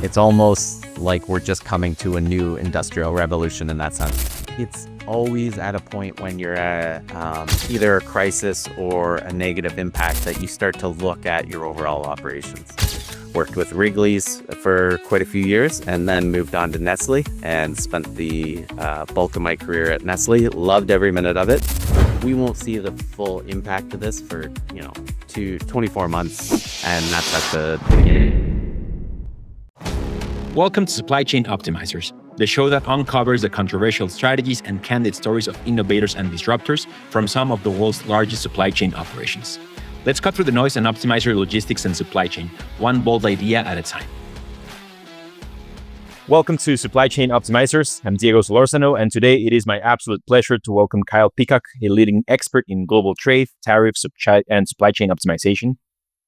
It's almost like we're just coming to a new industrial revolution in that sense. It's always at a point when you're at either a crisis or a negative impact that you start to look at your overall operations. Worked with Wrigley's for quite a few years and then moved on to Nestle and spent the bulk of my career at Nestle. Loved every minute of it. We won't see the full impact of this for, 24 months, and that's at the beginning. Welcome to Supply Chain Optimizers, the show that uncovers the controversial strategies and candid stories of innovators and disruptors from some of the world's largest supply chain operations. Let's cut through the noise and optimize your logistics and supply chain, one bold idea at a time. Welcome to Supply Chain Optimizers. I'm Diego Solorzano, and today it is my absolute pleasure to welcome Kyle Peacock, a leading expert in global trade, tariffs, and supply chain optimization.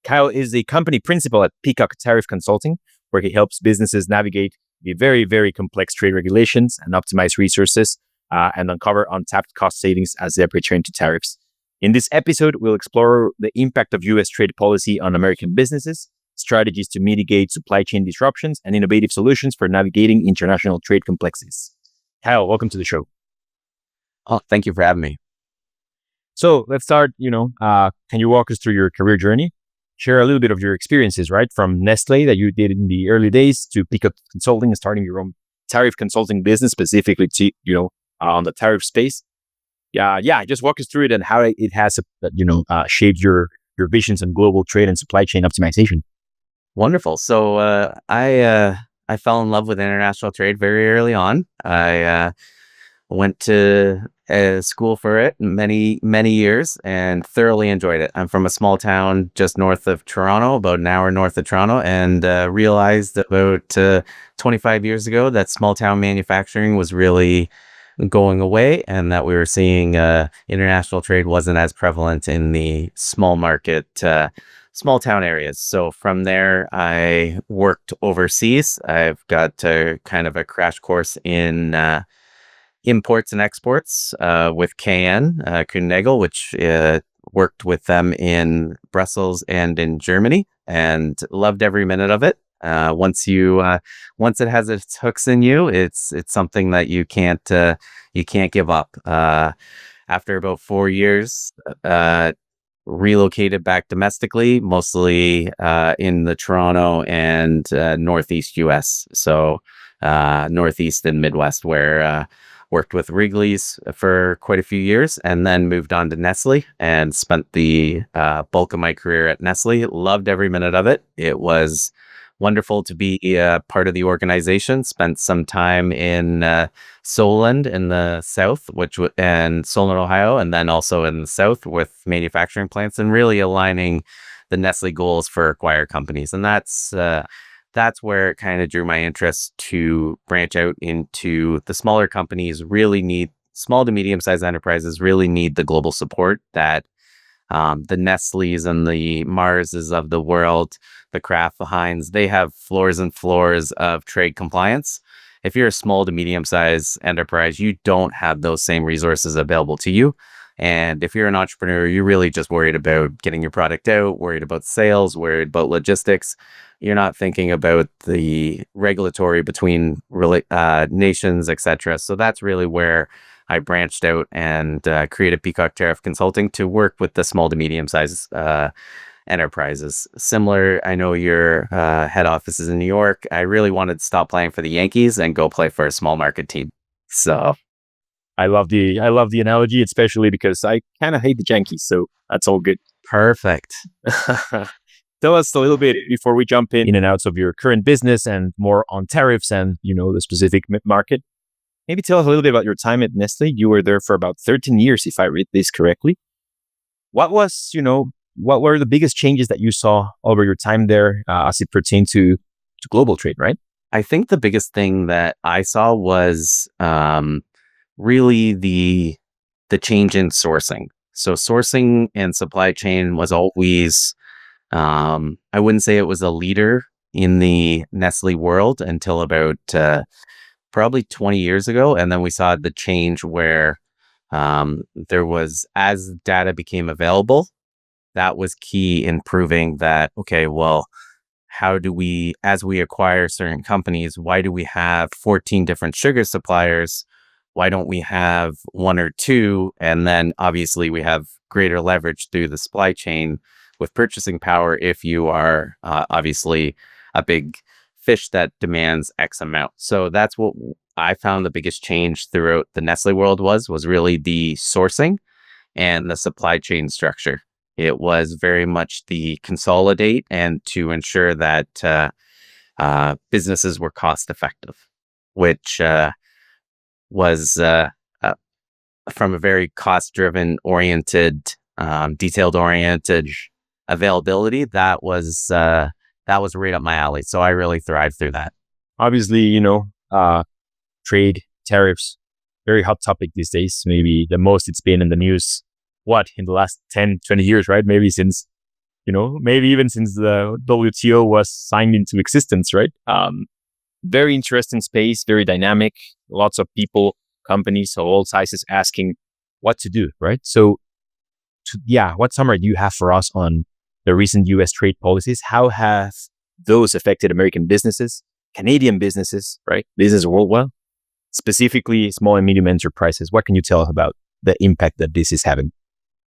Kyle is the company principal at Peacock Tariff Consulting, where he helps businesses navigate the very, very complex trade regulations and optimize resources and uncover untapped cost savings as they pertain to tariffs. In this episode, we'll explore the impact of U.S. trade policy on American businesses, strategies to mitigate supply chain disruptions, and innovative solutions for navigating international trade complexities. Kyle, welcome to the show. Oh, thank you for having me. So let's start, can you walk us through your career journey? Share a little bit of your experiences, right? From Nestle that you did in the early days to Peacock Consulting and starting your own tariff consulting business, specifically to, on the tariff space. Just walk us through it and how it has, shaped your visions on global trade and supply chain optimization. Wonderful. So I fell in love with international trade very early on. I went to school for it many years and thoroughly enjoyed it. I'm from a small town just north of Toronto, about an hour north of Toronto, and realized about 25 years ago that small town manufacturing was really going away, and that we were seeing international trade wasn't as prevalent in the small market, small town areas. So from there, I worked overseas. I've got kind of a crash course in imports and exports with KN, Kuehne+Nagel, which worked with them in Brussels and in Germany, and loved every minute of it. Once it has its hooks in you, it's something that you can't give up. After about 4 years, relocated back domestically, mostly in the Toronto and Northeast US. So Northeast and Midwest, where worked with Wrigley's for quite a few years, and then moved on to Nestle and spent the bulk of my career at Nestle. Loved every minute of it. It was wonderful to be part of the organization. Spent some time in Solon in the south, and Solon, Ohio, and then also in the south with manufacturing plants, and really aligning the Nestle goals for acquired companies. And that's where it kind of drew my interest to branch out into the smaller companies. Small to medium-sized enterprises really need the global support that the Nestles and the Marses of the world, the Kraft, the Heinz, they have floors and floors of trade compliance. If you're a small to medium-sized enterprise, you don't have those same resources available to you. And if you're an entrepreneur, you're really just worried about getting your product out, worried about sales, worried about logistics. You're not thinking about the regulatory between nations, etc. So that's really where I branched out and created Peacock Tariff Consulting to work with the small to medium-sized enterprises. Similar, I know your head office is in New York. I really wanted to stop playing for the Yankees and go play for a small market team. So I love the analogy, especially because I kind of hate the Yankees, so that's all good. Perfect. Tell us a little bit before we jump in and outs of your current business and more on tariffs and the specific market. Maybe tell us a little bit about your time at Nestle. You were there for about 13 years, if I read this correctly. What were the biggest changes that you saw over your time there as it pertained to global trade, right? I think the biggest thing that I saw was really the change in sourcing. So sourcing and supply chain was always, I wouldn't say it was a leader in the Nestle world until about probably 20 years ago. And then we saw the change where there was, as data became available, that was key in proving that, okay, well, how do we, as we acquire certain companies, why do we have 14 different sugar suppliers? Why don't we have one or two? And then obviously we have greater leverage through the supply chain with purchasing power if you are obviously a big fish that demands X amount. So that's what I found the biggest change throughout the Nestle world was really the sourcing and the supply chain structure. It was very much the consolidate and to ensure that businesses were cost effective, which was from a very cost driven oriented, detailed oriented availability. That was right up my alley. So I really thrived through that. Obviously, trade, tariffs, very hot topic these days. Maybe the most it's been in the news, in the last 10, 20 years, right? Maybe since, maybe even since the WTO was signed into existence, right? Very interesting space, very dynamic, lots of people, companies of all sizes asking what to do, right? So, what summary do you have for us on the recent US trade policies? How have those affected American businesses, Canadian businesses, right? Business worldwide, specifically small and medium enterprises? What can you tell us about the impact that this is having?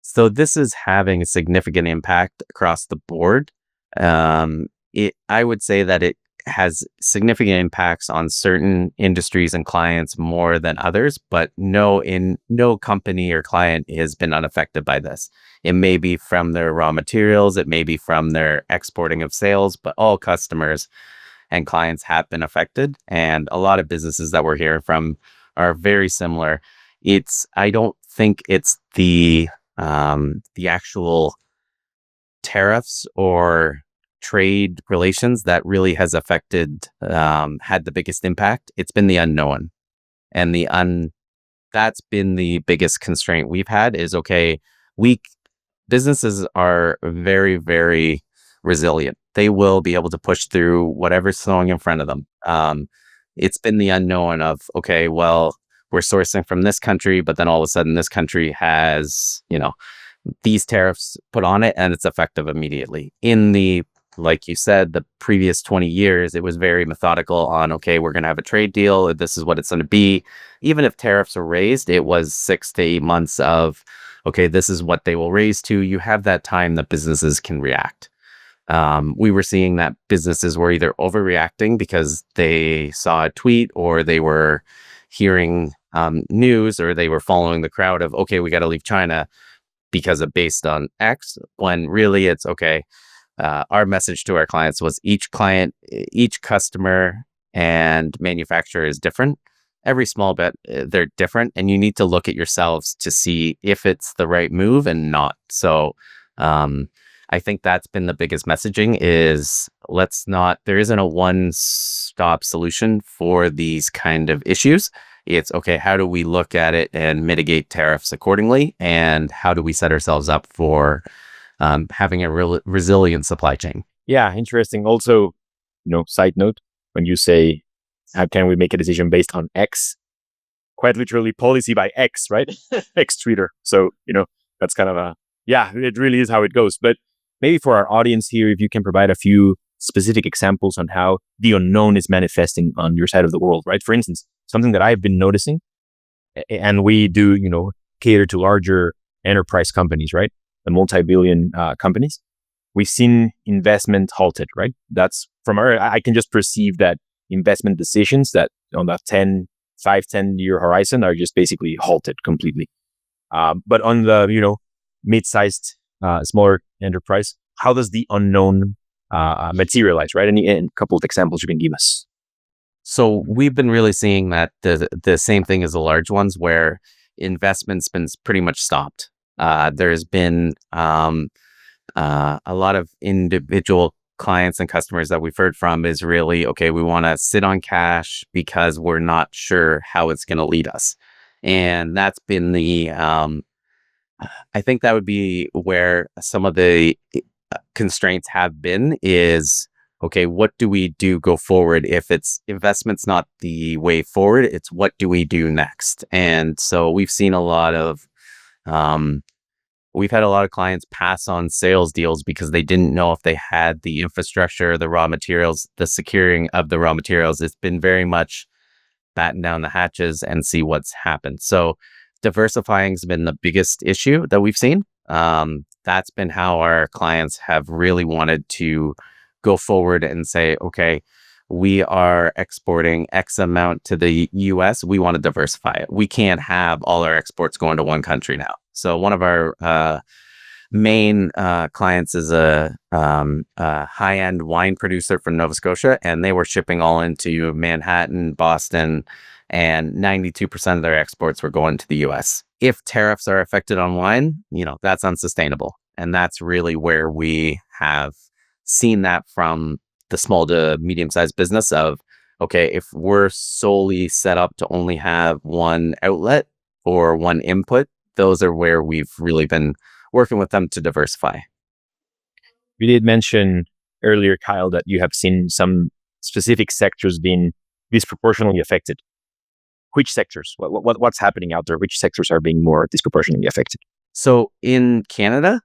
So this is having a significant impact across the board. I would say that it has significant impacts on certain industries and clients more than others, but no company or client has been unaffected by this. It may be from their raw materials, it may be from their exporting of sales, but all customers and clients have been affected. And a lot of businesses that we're hearing from are very similar. I don't think it's the actual tariffs or trade relations that really has affected, had the biggest impact. It's been the unknown, and that's been the biggest constraint we've had is, businesses are very, very resilient. They will be able to push through whatever's throwing in front of them. It's been the unknown of, we're sourcing from this country, but then all of a sudden this country has, these tariffs put on it and it's effective immediately. Like you said, the previous 20 years, it was very methodical on, we're going to have a trade deal. This is what it's going to be. Even if tariffs are raised, it was 6 to 8 months of, this is what they will raise to. You have that time that businesses can react. We were seeing that businesses were either overreacting because they saw a tweet or they were hearing news or they were following the crowd of, we got to leave China based on X, when really it's our message to our clients was each customer and manufacturer is different. Every small bit, they're different, and you need to look at yourselves to see if it's the right move and not. So I think that's been the biggest messaging is there isn't a one-stop solution for these kind of issues. It's how do we look at it and mitigate tariffs accordingly? And how do we set ourselves up for having a resilient supply chain? Yeah, interesting. Also, side note, when you say, how can we make a decision based on X? Quite literally policy by X, right? X Twitter. So, that's kind of it really is how it goes. But maybe for our audience here, if you can provide a few specific examples on how the unknown is manifesting on your side of the world, right? For instance, something that I've been noticing, and we do, cater to larger enterprise companies, right? The multi-billion companies. We've seen investment halted, right? That's I can just perceive that investment decisions that on that 5-10 year horizon are just basically halted completely. But on the, mid-sized, smaller enterprise, how does the unknown materialize, right? A couple of examples you can give us. So we've been really seeing that the same thing as the large ones where investment's been pretty much stopped. There's been a lot of individual clients and customers that we've heard from is really, we want to sit on cash because we're not sure how it's going to lead us. And that's been I think that would be where some of the constraints have been is, what do we do go forward? If investment's not the way forward, it's what do we do next? And so we've seen a lot of we've had a lot of clients pass on sales deals because they didn't know if they had the infrastructure, the raw materials, the securing of the raw materials. It's been very much batten down the hatches and see what's happened. So diversifying has been the biggest issue that we've seen. That's been how our clients have really wanted to go forward and say, okay, we are exporting X amount to the US. We want to diversify it. We can't have all our exports going to one country now. So one of our main clients is a high-end wine producer from Nova Scotia, and they were shipping all into Manhattan, Boston, and 92% of their exports were going to the US. If tariffs are affected on wine, that's unsustainable. And that's really where we have seen that from the small to medium-sized business of, okay, if we're solely set up to only have one outlet or one input, those are where we've really been working with them to diversify. You did mention earlier, Kyle, that you have seen some specific sectors being disproportionately affected. Which sectors? What's happening out there? Which sectors are being more disproportionately affected? So in Canada,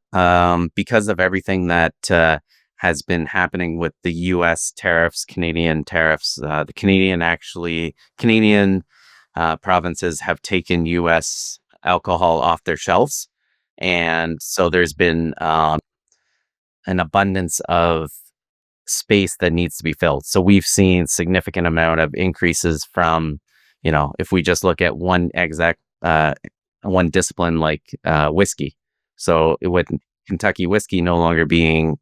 because of everything that has been happening with the U.S. tariffs, Canadian tariffs, the Canadian provinces have taken U.S. alcohol off their shelves. And so there's been an abundance of space that needs to be filled. So we've seen significant amount of increases from, if we just look at one discipline like whiskey. So with Kentucky whiskey no longer being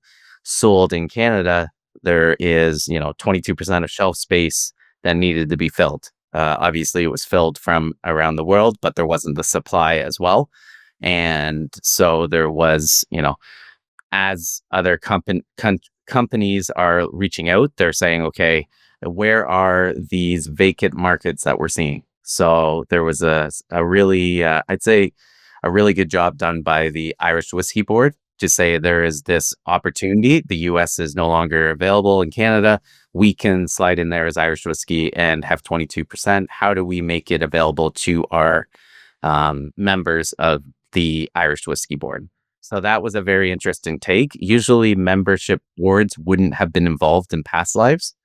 sold in Canada, there is, 22% of shelf space that needed to be filled. Obviously, it was filled from around the world, but there wasn't the supply as well. And so there was, as other companies are reaching out, they're saying, okay, where are these vacant markets that we're seeing? So there was a really, I'd say, a really good job done by the Irish Whiskey Board to say there is this opportunity. The US is no longer available in Canada. We can slide in there as Irish whiskey and have 22%. How do we make it available to our members of the Irish Whiskey Board? So that was a very interesting take. Usually membership boards wouldn't have been involved in past lives.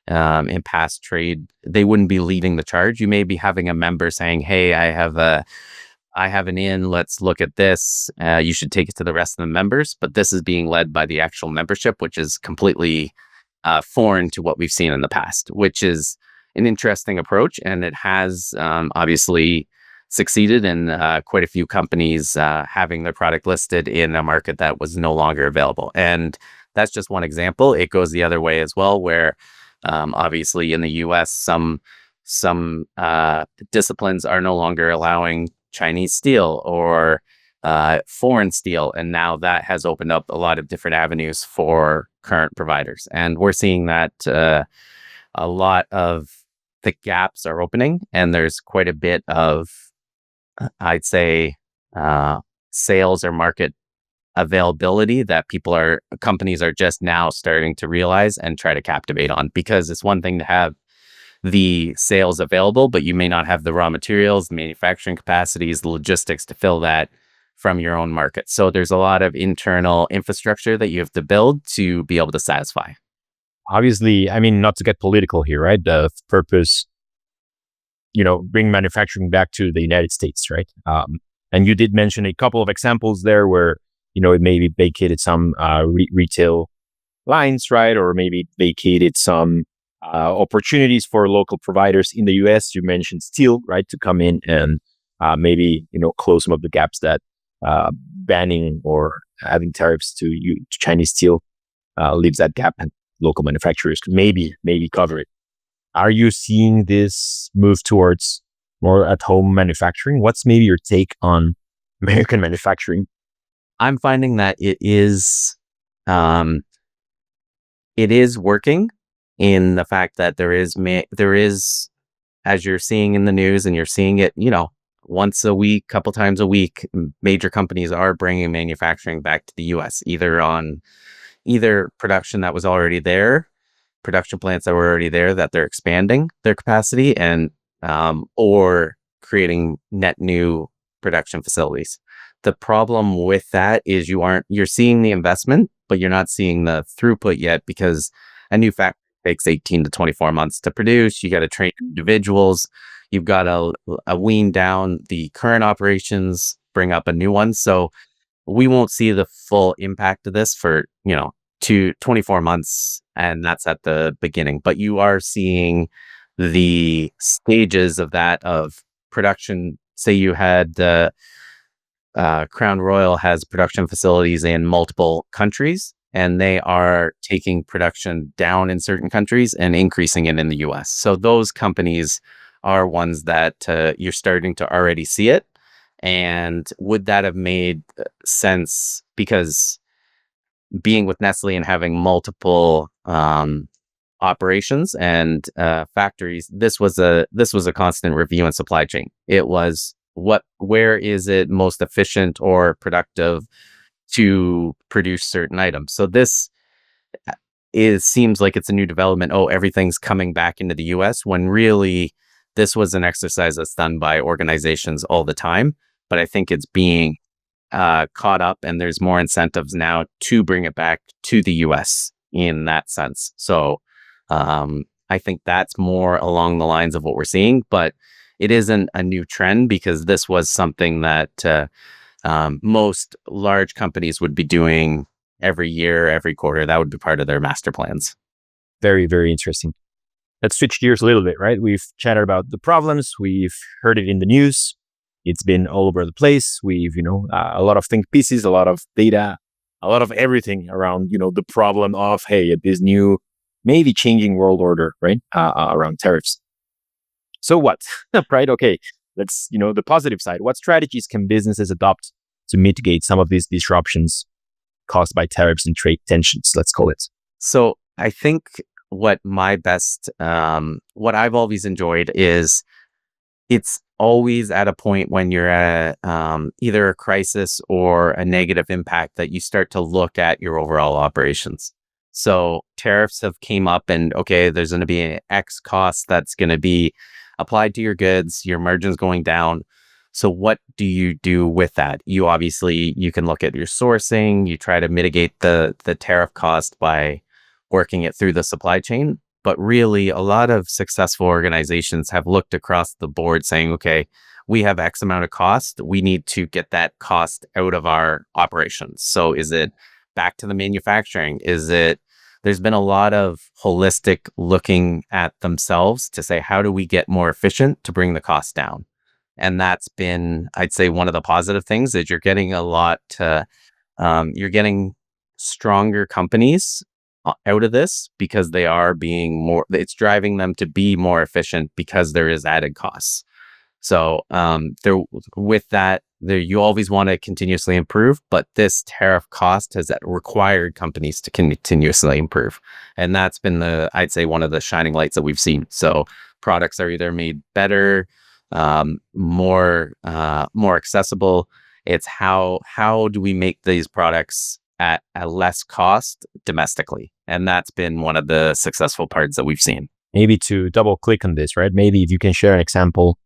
In past trade, they wouldn't be leading the charge. You may be having a member saying, hey, I have an in, let's look at this. You should take it to the rest of the members. But this is being led by the actual membership, which is completely foreign to what we've seen in the past, which is an interesting approach. And it has obviously succeeded in quite a few companies having their product listed in a market that was no longer available. And that's just one example. It goes the other way as well, where obviously in the US, some disciplines are no longer allowing Chinese steel or foreign steel. And now that has opened up a lot of different avenues for current providers. And we're seeing that a lot of the gaps are opening, and there's quite a bit of, I'd say, sales or market availability that companies are just now starting to realize and try to captivate on, because it's one thing to have the sales available, but you may not have the raw materials, the manufacturing capacities, the logistics to fill that from your own market. So there's a lot of internal infrastructure that you have to build to be able to satisfy. Obviously, I mean, not to get political here, right? The purpose, bring manufacturing back to the United States, right? And you did mention a couple of examples there where, it maybe vacated some retail lines, right? Or maybe vacated some opportunities for local providers in the US. You mentioned steel, right? To come in and maybe, close some of the gaps that banning or having tariffs to Chinese steel leaves that gap, and local manufacturers could maybe cover it. Are you seeing this move towards more at-home manufacturing? What's maybe your take on American manufacturing? I'm finding that it is working in the fact that there is, as you're seeing in the news, and you're seeing it, once a week, couple times a week, major companies are bringing manufacturing back to the US, either production that was already there, production plants that were already there that they're expanding their capacity, and or creating net new production facilities. the problem with that is you're seeing the investment, but you're not seeing the throughput yet because a new factory takes 18 to 24 months to produce. You got to train individuals. You've got to wean down the current operations, bring up a new one. So we won't see the full impact of this for, 24 months. And that's at the beginning, but you are seeing the stages of that of production. Say you had Crown Royal has production facilities in multiple countries, and they are taking production down in certain countries and increasing it in the US. So those companies are ones that you're starting to already see it. And would that have made sense? Because being with Nestle and having multiple operations and factories, this was a constant review in supply chain. It was where is it most efficient or productive to produce certain items. So this seems like it's a new development. Oh, everything's coming back into the US, when really this was an exercise that's done by organizations all the time. But I think it's being caught up, and there's more incentives now to bring it back to the US in that sense. So I think that's more along the lines of what we're seeing, but it isn't a new trend because this was something that most large companies would be doing every year, every quarter. That would be part of their master plans. Very, very interesting. Let's switch gears a little bit, right? We've chatted about the problems. We've heard it in the news. It's been all over the place. We've, a lot of think pieces, a lot of data, a lot of everything around, the problem of, hey, this new, maybe changing world order, right? Around tariffs. So what, right? Okay, let's, the positive side. What strategies can businesses adopt to mitigate some of these disruptions caused by tariffs and trade tensions, let's call it? So I think what I've always enjoyed is it's always at a point when you're at either a crisis or a negative impact that you start to look at your overall operations. So tariffs have came up and, okay, there's going to be an X cost that's going to be applied to your goods, your margin's going down. So what do you do with that? You can look at your sourcing, you try to mitigate the tariff cost by working it through the supply chain. But really, a lot of successful organizations have looked across the board saying, okay, we have X amount of cost. We need to get that cost out of our operations. So is it back to the manufacturing? There's been a lot of holistic looking at themselves to say, how do we get more efficient to bring the cost down? And that's been, I'd say, one of the positive things is you're getting you're getting stronger companies out of this because they are it's driving them to be more efficient because there is added costs. So you always want to continuously improve, but this tariff cost has required companies to continuously improve. And that's been I'd say, one of the shining lights that we've seen. So products are either made better, more accessible. It's how do we make these products at a less cost domestically? And that's been one of the successful parts that we've seen. Maybe to double click on this, right? Maybe if you can share an example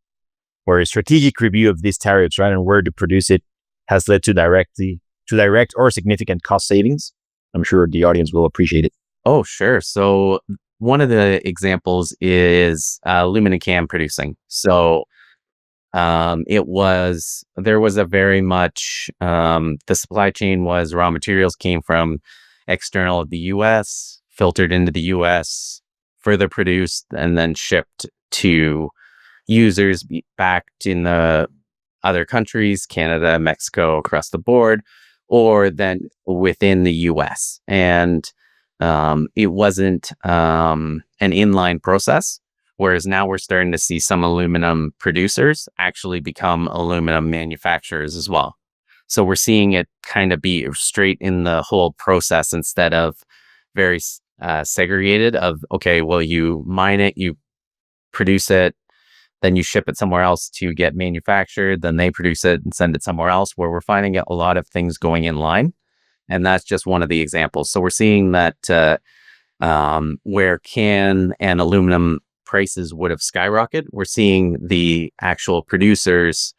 where a strategic review of these tariffs, right, and where to produce it has led to direct or significant cost savings. I'm sure the audience will appreciate it. Oh, sure. So one of the examples is aluminum can producing. So there was a very much, the supply chain was raw materials came from external of the US, filtered into the US, further produced, and then shipped to users back in the other countries, Canada, Mexico, across the board, or then within the US. And it wasn't an inline process. Whereas now we're starting to see some aluminum producers actually become aluminum manufacturers as well. So we're seeing it kind of be straight in the whole process instead of very segregated of, okay, well, you mine it, you produce it, then you ship it somewhere else to get manufactured, then they produce it and send it somewhere else, where we're finding a lot of things going in line. And that's just one of the examples. So we're seeing that where can and aluminum prices would have skyrocketed, we're seeing the actual producers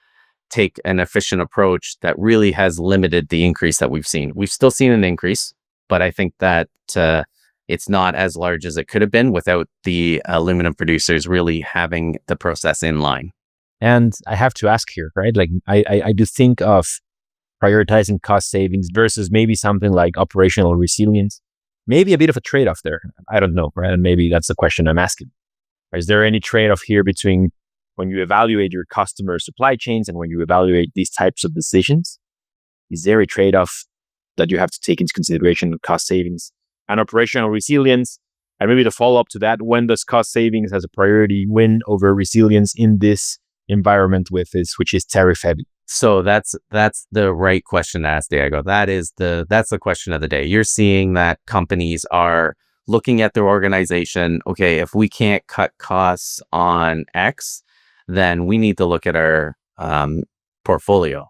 take an efficient approach that really has limited the increase that we've seen. We've still seen an increase, but I think that it's not as large as it could have been without the aluminum producers really having the process in line. And I have to ask here, right? Like I do think of prioritizing cost savings versus maybe something like operational resilience. Maybe a bit of a trade-off there. I don't know, right? And maybe that's the question I'm asking. Is there any trade-off here between when you evaluate your customer supply chains and when you evaluate these types of decisions? Is there a trade-off that you have to take into consideration, cost savings and operational resilience? And maybe the follow-up to that, when does cost savings as a priority win over resilience in this environment which is tariff heavy? So that's the right question to ask, Diego. That's the question of the day. You're seeing that companies are looking at their organization. Okay, if we can't cut costs on X, then we need to look at our portfolio.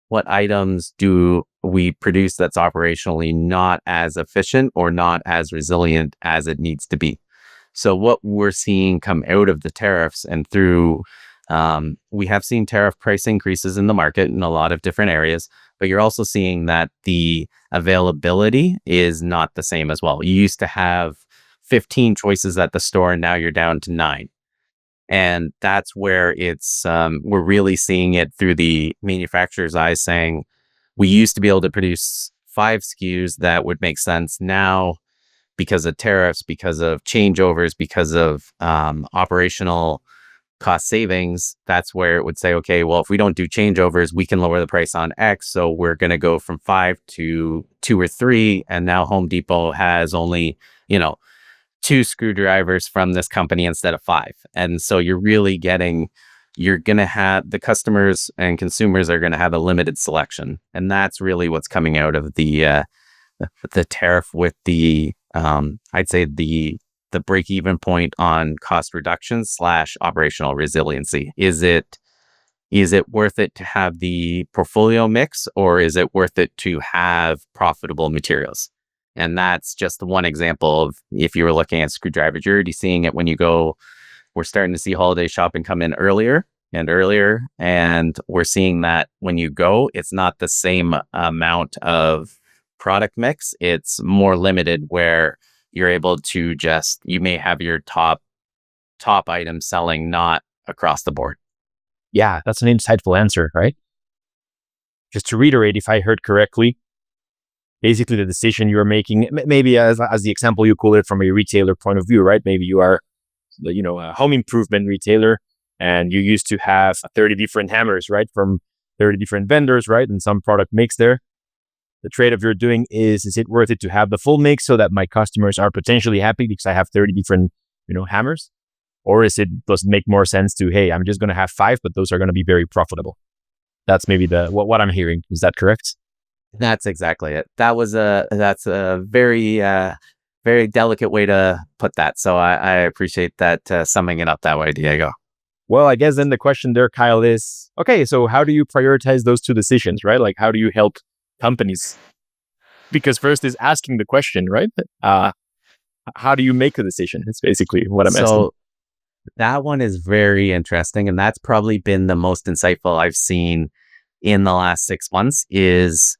What items do we produce that's operationally not as efficient or not as resilient as it needs to be? So what we're seeing come out of the tariffs and through we have seen tariff price increases in the market in a lot of different areas, but you're also seeing that the availability is not the same as well. You used to have 15 choices at the store, and now you're down to 9. And that's where we're really seeing it through the manufacturer's eyes, saying we used to be able to produce 5 SKUs that would make sense. Now, because of tariffs, because of changeovers, because of operational cost savings, that's where it would say, okay, well, if we don't do changeovers, we can lower the price on X. So we're going to go from 5 to 2 or 3. And now Home Depot has only, 2 screwdrivers from this company instead of 5. And so you're going to have the customers and consumers are going to have a limited selection. And that's really what's coming out of the tariff with I'd say the break-even point on cost reduction / operational resiliency. Is it worth it to have the portfolio mix, or is it worth it to have profitable materials? And that's just one example of, if you were looking at screwdrivers, you're already seeing it when you go. We're starting to see holiday shopping come in earlier and earlier, and we're seeing that when you go, it's not the same amount of product mix. It's more limited, where you're able to you may have your top items selling, not across the board. Yeah, that's an insightful answer, right? Just to reiterate, if I heard correctly, basically the decision you're making, maybe as the example you call it from a retailer point of view, right? Maybe you are, a home improvement retailer, and you used to have 30 different hammers, right? From 30 different vendors, right? And some product mix there. The trade-off you're doing is it worth it to have the full mix so that my customers are potentially happy because I have 30 different, hammers? Or does it make more sense to, hey, I'm just going to have 5, but those are going to be very profitable? That's maybe what I'm hearing. Is that correct? That's exactly it. That's a very, very delicate way to put that. So I appreciate that summing it up that way, Diego. Well, I guess then the question there, Kyle, is, okay, so how do you prioritize those 2 decisions, right? Like, how do you help companies? Because first is asking the question, right? How do you make a decision? It's basically what I'm asking. So that one is very interesting, and that's probably been the most insightful I've seen in the last 6 months, is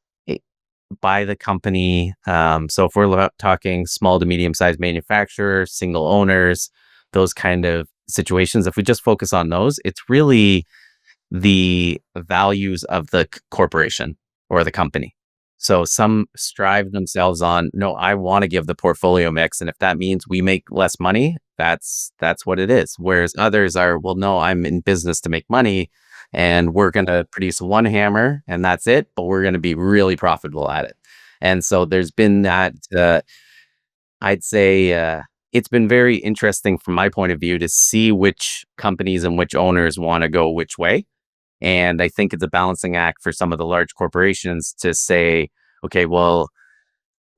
by the company. So if we're talking small to medium-sized manufacturers, single owners, those kind of situations, if we just focus on those, it's really the values of the corporation or the company. So some strive themselves on, no, I want to give the portfolio mix, and if that means we make less money, that's what it is. Whereas others are, well, no, I'm in business to make money, and we're going to produce 1 hammer and that's it, but we're going to be really profitable at it. And so there's been that, I'd say it's been very interesting from my point of view to see which companies and which owners want to go which way. And I think it's a balancing act for some of the large corporations to say, okay, well,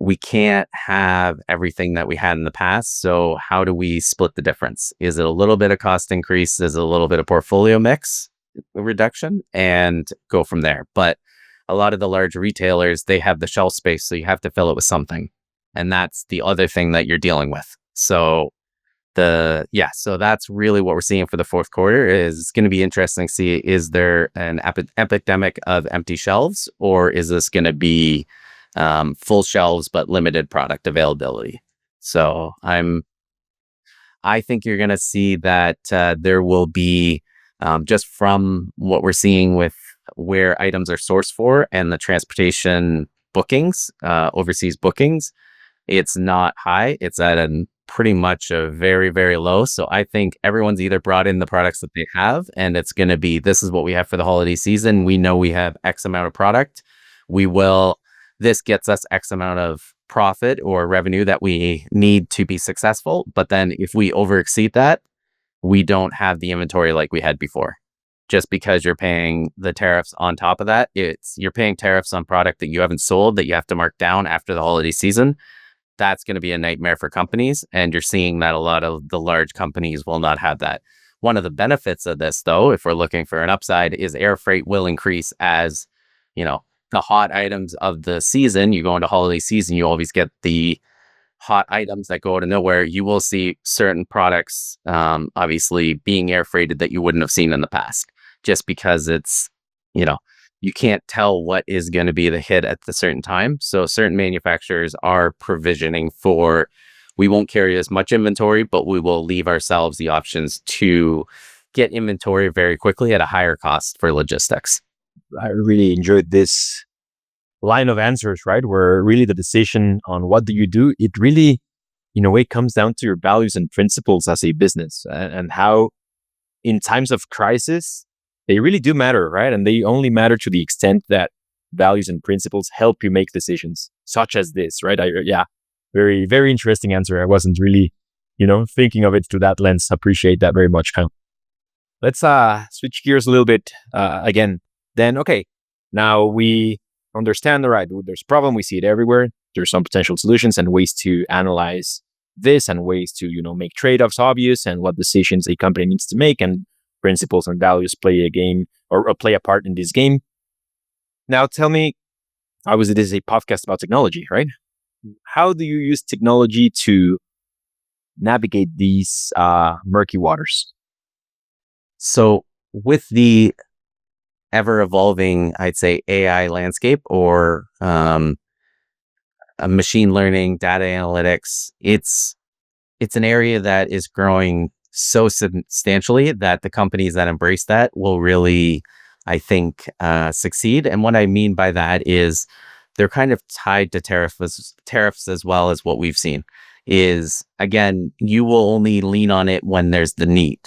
we can't have everything that we had in the past. So how do we split the difference? Is it a little bit of cost increase? Is it a little bit of portfolio mix reduction? And go from there. But a lot of the large retailers, they have the shelf space, so you have to fill it with something. And that's the other thing that you're dealing with. So So that's really what we're seeing for the fourth quarter. Is going to be interesting to see, is there an epidemic of empty shelves, or is this going to be full shelves but limited product availability? So I think you're going to see that there will be, just from what we're seeing with where items are sourced for and the transportation bookings, overseas bookings, it's not high. It's at a pretty much a very, very low. So I think everyone's either brought in the products that they have, and it's going to be, this is what we have for the holiday season. We know we have X amount of product. This gets us X amount of profit or revenue that we need to be successful. But then if we over exceed that, we don't have the inventory like we had before. Just because you're paying the tariffs on top of that, you're paying tariffs on product that you haven't sold that you have to mark down after the holiday season. That's going to be a nightmare for companies. And you're seeing that a lot of the large companies will not have that. One of the benefits of this, though, if we're looking for an upside, is air freight will increase as, the hot items of the season. You go into holiday season, you always get the hot items that go out of nowhere. You will see certain products, obviously, being air freighted that you wouldn't have seen in the past, just because it's, you can't tell what is going to be the hit at the certain time. So certain manufacturers are provisioning for, we won't carry as much inventory, but we will leave ourselves the options to get inventory very quickly at a higher cost for logistics. I really enjoyed this line of answers, right? Where really the decision on what do you do, it really, in a way, comes down to your values and principles as a business, and how in times of crisis, they really do matter, right? And they only matter to the extent that values and principles help you make decisions such as this, right? Very, very interesting answer. I wasn't really, thinking of it through that lens. Appreciate that very much, Kyle. Let's switch gears a little bit again. Then, okay, now we understand, all right, there's a problem. We see it everywhere. There's some potential solutions and ways to analyze this, and ways to, make trade-offs obvious, and what decisions a company needs to make, and principles and values play a part in this game. Now tell me, obviously this is a podcast about technology, right? How do you use technology to navigate these murky waters? So with the ever evolving, I'd say, AI landscape, or machine learning, data analytics, it's an area that is growing so substantially that the companies that embrace that will really, I think, succeed. And what I mean by that is they're kind of tied to tariffs as well. As what we've seen is, again, you will only lean on it when there's the need.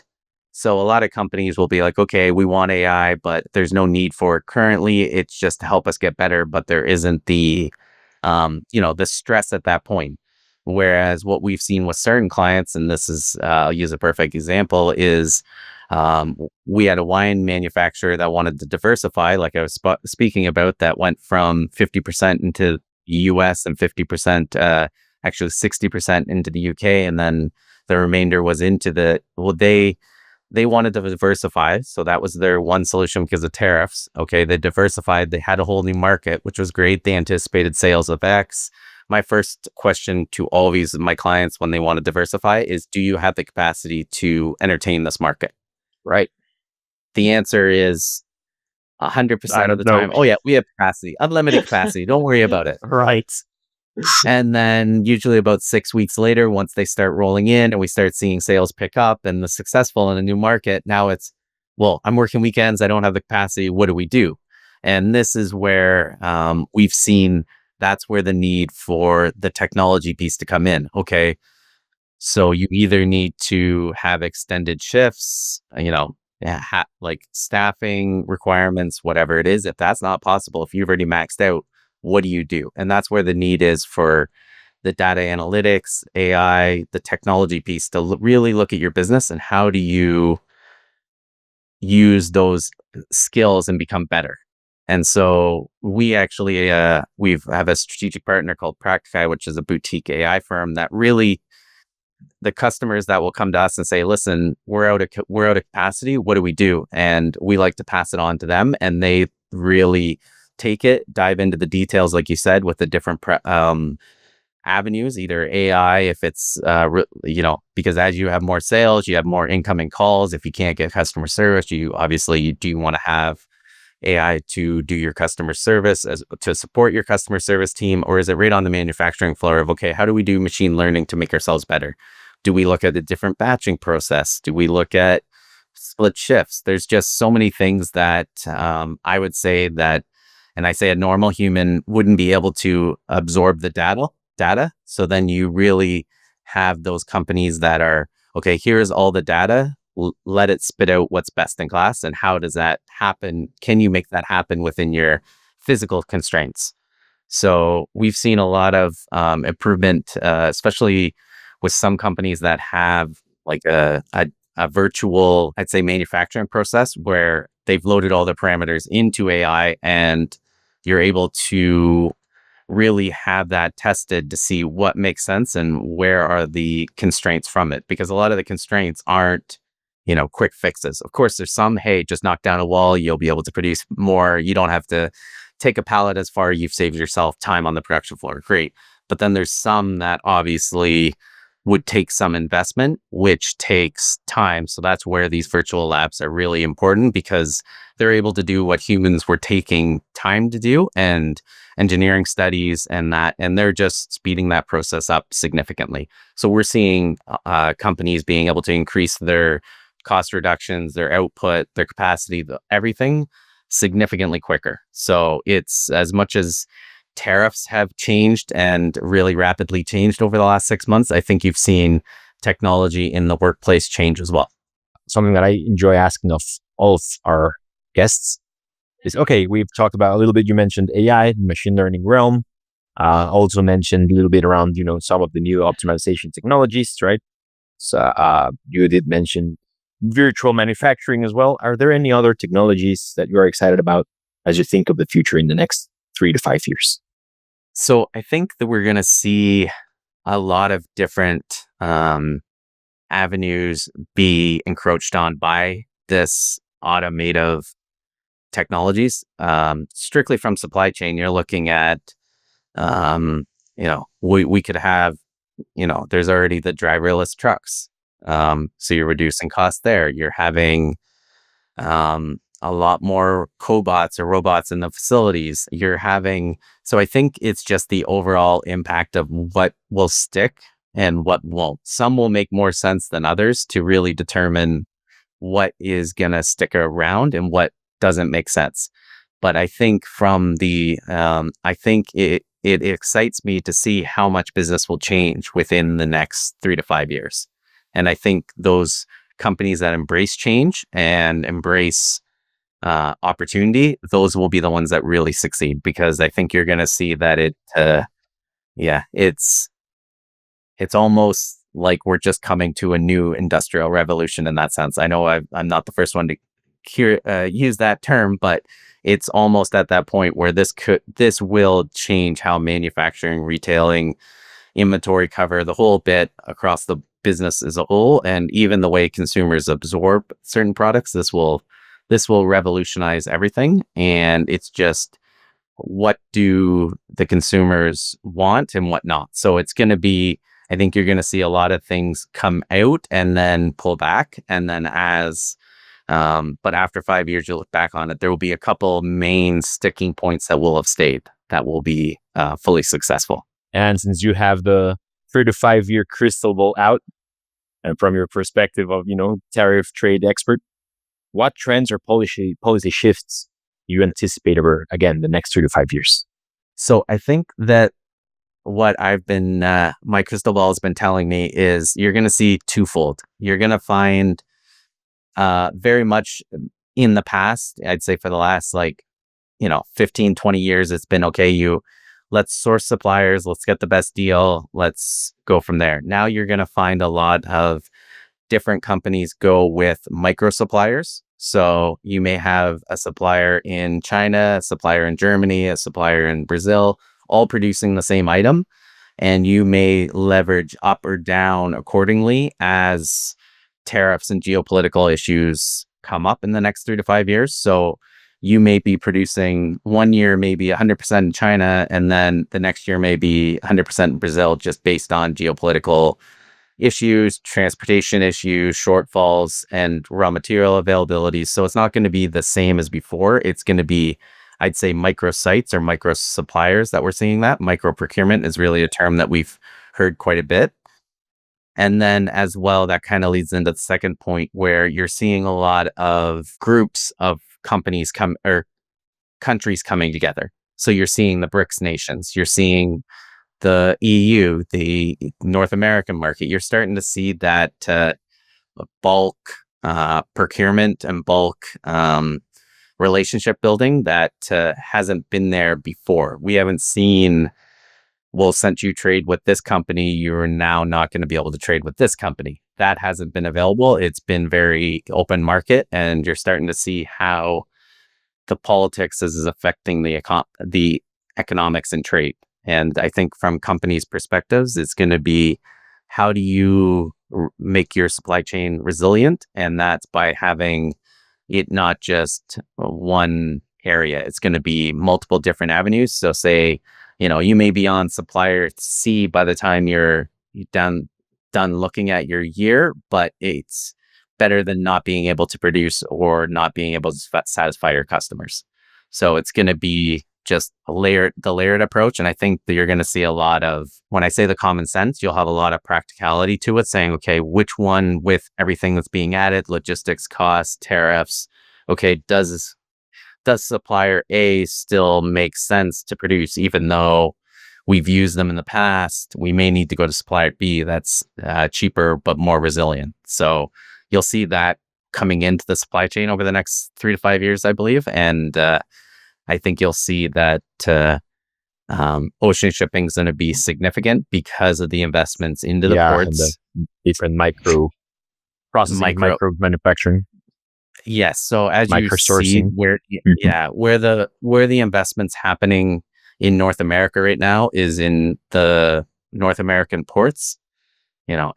So a lot of companies will be like, okay, we want AI, but there's no need for it currently. It's just to help us get better, but there isn't the, the stress at that point. Whereas what we've seen with certain clients, and this is, I'll use a perfect example, is we had a wine manufacturer that wanted to diversify, like I was speaking about, that went from 50% into the US and 50%, actually 60% into the UK. And then the remainder was into they wanted to diversify. So that was their one solution because of tariffs. Okay, they diversified. They had a whole new market, which was great. They anticipated sales of X. My first question to all of these my clients when they want to diversify is, do you have the capacity to entertain this market? Right? The answer is 100% of the time. Oh yeah, we have capacity, unlimited capacity. Don't worry about it. Right. And then usually about 6 weeks later, once they start rolling in and we start seeing sales pick up and the successful in a new market, now it's, well, I'm working weekends. I don't have the capacity. What do we do? And this is where we've seen, that's where the need for the technology piece to come in. Okay. So you either need to have extended shifts, like staffing requirements, whatever it is. If that's not possible, if you've already maxed out, what do you do? And that's where the need is for the data analytics, AI, the technology piece to really look at your business and how do you use those skills and become better. And so we actually, we have a strategic partner called Peacock, which is a boutique AI firm that really, the customers that will come to us and say, listen, we're out of capacity. What do we do? And we like to pass it on to them, and they really take it, dive into the details, like you said, with the different avenues, either AI, if it's, because as you have more sales, you have more incoming calls. If you can't get customer service, you do want to have AI to do your customer service to support your customer service team, or is it right on the manufacturing floor of, okay, how do we do machine learning to make ourselves better? Do we look at a different batching process? Do we look at split shifts? There's just so many things that I would say that, and I say a normal human wouldn't be able to absorb the data. So then you really have those companies that are, okay, here's all the data. Let it spit out what's best in class. And how does that happen? Can you make that happen within your physical constraints? So we've seen a lot of improvement, especially with some companies that have like a virtual, I'd say, manufacturing process where they've loaded all the parameters into AI, and you're able to really have that tested to see what makes sense and where are the constraints from it. Because a lot of the constraints aren't, quick fixes. Of course, there's some, hey, just knock down a wall, you'll be able to produce more. You don't have to take a pallet as far, you've saved yourself time on the production floor. Great. But then there's some that obviously would take some investment, which takes time. So that's where these virtual labs are really important, because they're able to do what humans were taking time to do, and engineering studies and they're just speeding that process up significantly. So we're seeing companies being able to increase their cost reductions, their output, their capacity, everything significantly quicker. So it's, as much as tariffs have changed and really rapidly changed over the last 6 months, I think you've seen technology in the workplace change as well. Something that I enjoy asking of all of our guests is, okay, we've talked about a little bit, you mentioned AI, machine learning realm, also mentioned a little bit around, some of the new optimization technologies, right? So you did mention virtual manufacturing as well. Are there any other technologies that you're excited about as you think of the future in the next 3 to 5 years? So I think that we're going to see a lot of different avenues be encroached on by this automative technologies. Strictly from supply chain, you're looking at, we could have, there's already the driverless trucks. So you're reducing costs there. You're having a lot more cobots or robots in the facilities. So I think it's just the overall impact of what will stick and what won't. Some will make more sense than others to really determine what is going to stick around and what doesn't make sense. But I think I think it excites me to see how much business will change within the next 3 to 5 years. And I think those companies that embrace change and embrace opportunity, those will be the ones that really succeed, because I think you're going to see that it's almost like we're just coming to a new industrial revolution in that sense. I know I'm not the first one to use that term, but it's almost at that point where this will change how manufacturing, retailing, inventory cover, the whole bit across the business as a whole, and even the way consumers absorb certain products. This will revolutionize everything. And it's just, what do the consumers want and what not? So it's going to be, I think you're going to see a lot of things come out and then pull back. And then but after 5 years, you look back on it, there will be a couple main sticking points that will have stayed, that will be fully successful. And since you have the 3 to 5 year crystal ball out, and from your perspective of, tariff trade expert, what trends or policy shifts you anticipate over, again, the next 3 to 5 years? So I think that what my crystal ball has been telling me is you're going to see twofold. You're going to find very much in the past, I'd say for the last 15, 20 years, it's been, okay, let's source suppliers, let's get the best deal, let's go from there. Now you're going to find a lot of different companies go with micro suppliers. So you may have a supplier in China, a supplier in Germany, a supplier in Brazil, all producing the same item. And you may leverage up or down accordingly as tariffs and geopolitical issues come up in the next 3 to 5 years. So you may be producing one year maybe 100% in China, and then the next year maybe 100% in Brazil, just based on geopolitical issues, transportation issues, shortfalls, and raw material availability. So it's not going to be the same as before. It's going to be, I'd say, micro sites or micro suppliers that we're seeing. That micro procurement is really a term that we've heard quite a bit. And then as well, that kind of leads into the second point, where you're seeing a lot of groups of companies countries coming together. So you're seeing the BRICS nations, you're seeing the EU, the North American market. You're starting to see that bulk procurement and bulk relationship building that hasn't been there before. We haven't seen, well, since you trade with this company, you're now not going to be able to trade with this company. That hasn't been available. It's been very open market, and you're starting to see how the politics is affecting the economics and trade. And I think from companies' perspectives, it's going to be, how do you make your supply chain resilient? And that's by having it not just one area. It's going to be multiple different avenues. So say, you may be on supplier C by the time you're done looking at your year, but it's better than not being able to produce or not being able to satisfy your customers. So it's going to be just the layered approach. And I think that you're going to see a lot of, when I say the common sense, you'll have a lot of practicality to it, saying, okay, which one with everything that's being added, logistics costs, tariffs, okay, does supplier A still make sense to produce, even though we've used them in the past? We may need to go to supplier B that's cheaper but more resilient. So you'll see that coming into the supply chain over the next 3 to 5 years, I believe. And I think you'll see that ocean shipping is going to be significant because of the investments into the ports. And the different micro processing, micro manufacturing. Yes. So as you see where the investment's happening in North America right now is in the North American ports,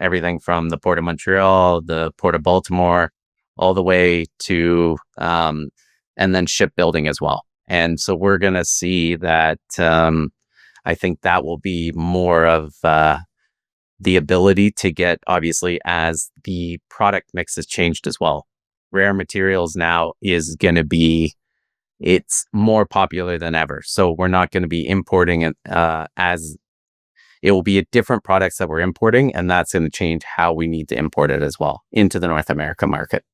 everything from the Port of Montreal, the Port of Baltimore, all the way to, and then shipbuilding as well. And so we're going to see that, I think that will be more of the ability to get, obviously, as the product mix has changed as well. Rare materials now is going to be, it's more popular than ever. So we're not going to be importing it as, it will be different products that we're importing, and that's going to change how we need to import it as well into the North America market.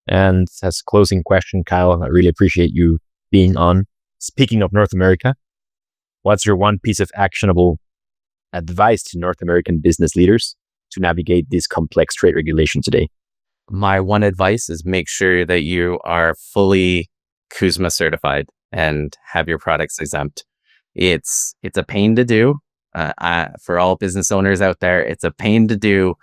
And as closing question, Kyle, I really appreciate you being on. Speaking of North America, what's your one piece of actionable advice to North American business leaders to navigate this complex trade regulation today? My one advice is make sure that you are fully CUSMA certified and have your products exempt. It's a pain to do. For all business owners out there, it's a pain to do,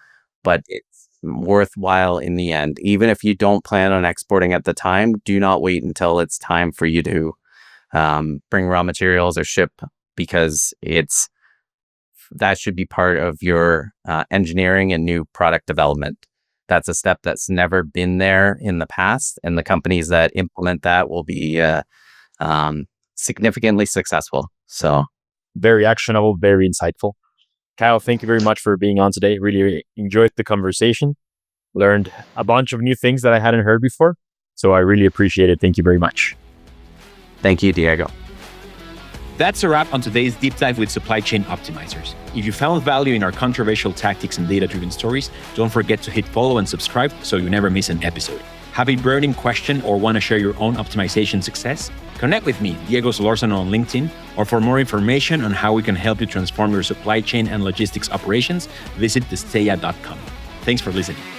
but it's worthwhile in the end. Even if you don't plan on exporting at the time, do not wait until it's time for you to bring raw materials or ship, because that should be part of your engineering and new product development. That's a step that's never been there in the past, and the companies that implement that will be significantly successful. So very actionable, very insightful. Kyle, thank you very much for being on today. Really enjoyed the conversation. Learned a bunch of new things that I hadn't heard before. So I really appreciate it. Thank you very much. Thank you, Diego. That's a wrap on today's deep dive with supply chain optimizers. If you found value in our controversial tactics and data-driven stories, don't forget to hit follow and subscribe so you never miss an episode. Have a burning question or want to share your own optimization success? Connect with me, Diego Solorzano, on LinkedIn, or for more information on how we can help you transform your supply chain and logistics operations, visit thesteya.com. Thanks for listening.